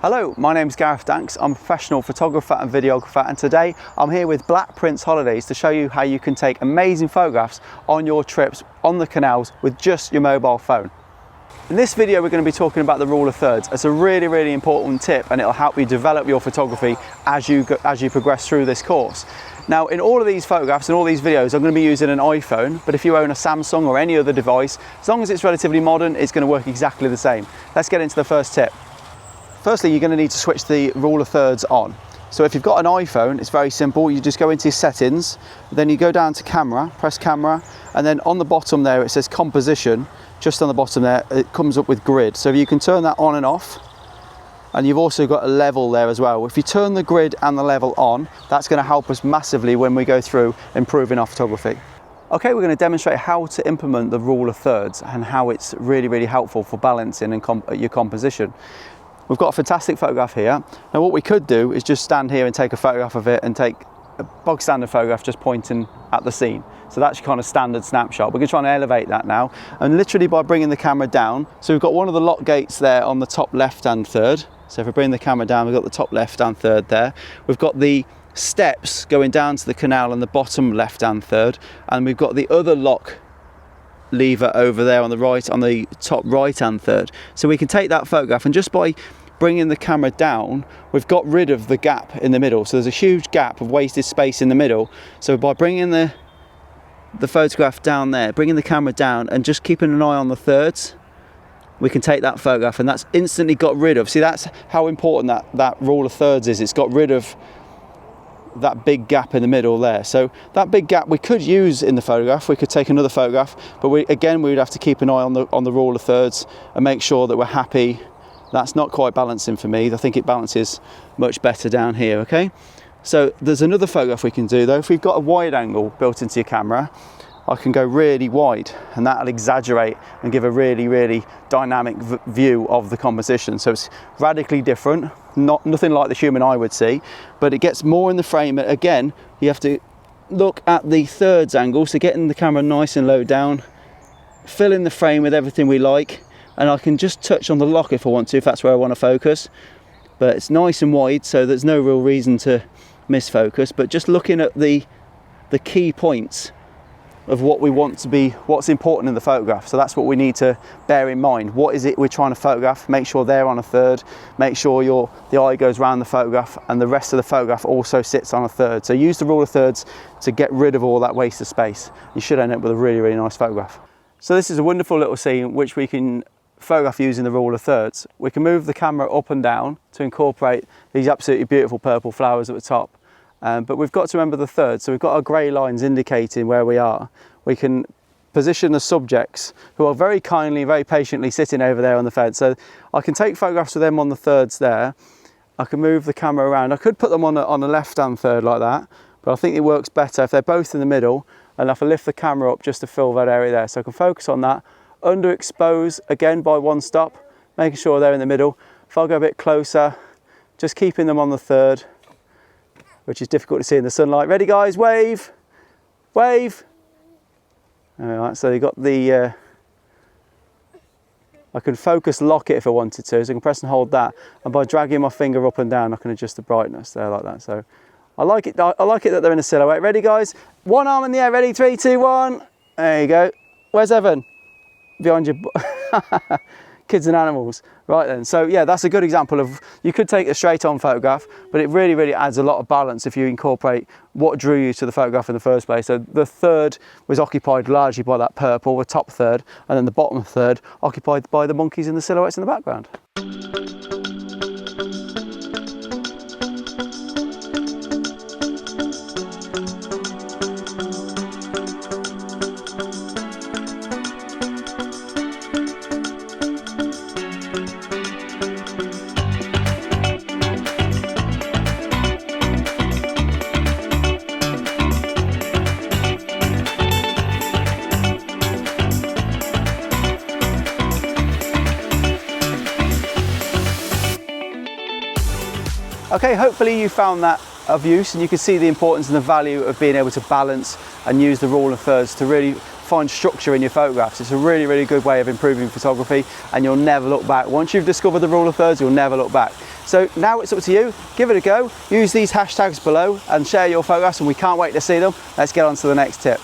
Hello, my name is Gareth Danks. I'm a professional photographer and videographer, and today I'm here with Black Prince Holidays to show you how you can take amazing photographs on your trips on the canals with just your mobile phone. In this video we're going to be talking about the rule of thirds. It's a really important tip, and it'll help you develop your photography as you progress through this course. Now, in all of these photographs and all these videos I'm going to be using an iPhone, but if you own a Samsung or any other device, as long as it's relatively modern, it's going to work exactly the same. Let's get into the first tip. Firstly, you're going to need to switch the rule of thirds on. So if you've got an iPhone, it's very simple. You just go into your settings, then you go down to camera, press camera, and then on the bottom there it says composition. Just on the bottom there it comes up with grid. So you can turn that on and off, and you've also got a level there as well. If you turn the grid and the level on, that's going to help us massively when we go through improving our photography. Okay, we're going to demonstrate how to implement the rule of thirds and how it's really helpful for balancing and your composition. We've got a fantastic photograph here. Now what we could do is just stand here and take a photograph of it and take a bog standard photograph just pointing at the scene. So that's your kind of standard snapshot. We're going to try and elevate that now, and literally by bringing the camera down. So we've got one of the lock gates there on the top left hand third. So if we bring the camera down, we've got the top left hand third there. We've got the steps going down to the canal on the bottom left hand third, and we've got the other lock lever over there on the right, on the top right hand third. So we can take that photograph, and just by bringing the camera down, we've got rid of the gap in the middle. So there's a huge gap of wasted space in the middle. So by bringing the photograph down there, bringing the camera down and just keeping an eye on the thirds, we can take that photograph, and that's instantly got rid of. See, that's how important that rule of thirds is. It's got rid of that big gap in the middle there. So that big gap we could use in the photograph. We could take another photograph, but we would have to keep an eye on the rule of thirds and make sure that we're happy. That's not quite balancing for me. I think it balances much better down here. Okay, so there's another photograph we can do though. If we've got a wide angle built into your camera, I can go really wide, and that'll exaggerate and give a really dynamic view of the composition. So it's radically different, nothing like the human eye would see, but it gets more in the frame. Again, you have to look at the thirds angle, so getting the camera nice and low down, fill in the frame with everything we like, and I can just touch on the lock if I want to, if that's where I want to focus. But it's nice and wide, so there's no real reason to miss focus, but just looking at the key points of what we want to be, what's important in the photograph. So that's what we need to bear in mind. What is it we're trying to photograph? Make sure they're on a third, make sure the eye goes around the photograph, and the rest of the photograph also sits on a third. So use the rule of thirds to get rid of all that wasted space. You should end up with a really nice photograph. So this is a wonderful little scene which we can photograph using the rule of thirds. We can move the camera up and down to incorporate these absolutely beautiful purple flowers at the top. But we've got to remember the third, so we've got our grey lines indicating where we are. We can position the subjects who are very kindly, very patiently sitting over there on the fence. So I can take photographs of them on the thirds there. I can move the camera around. I could put them on a left-hand third like that, but I think it works better if they're both in the middle, and if I lift the camera up just to fill that area there. So I can focus on that, underexpose again by one stop, making sure they're in the middle. If I go a bit closer, just keeping them on the third, which is difficult to see in the sunlight. Ready guys, wave, wave. All right, so you got the, I can focus lock it if I wanted to, so I can press and hold that, and by dragging my finger up and down, I can adjust the brightness there like that. So I like it that they're in a silhouette. Ready guys, one arm in the air, ready, 3, 2, 1. There you go. Where's Evan? Behind your kids and animals. Right then, so yeah, that's a good example of, you could take a straight on photograph, but it really adds a lot of balance if you incorporate what drew you to the photograph in the first place. So the third was occupied largely by that purple, the top third, and then the bottom third occupied by the monkeys and the silhouettes in the background. Okay, hopefully you found that of use, and you can see the importance and the value of being able to balance and use the rule of thirds to really find structure in your photographs. It's a really, really good way of improving photography, and you'll never look back. Once you've discovered the rule of thirds, you'll never look back. So now it's up to you. Give it a go. Use these hashtags below and share your photographs, and we can't wait to see them. Let's get on to the next tip.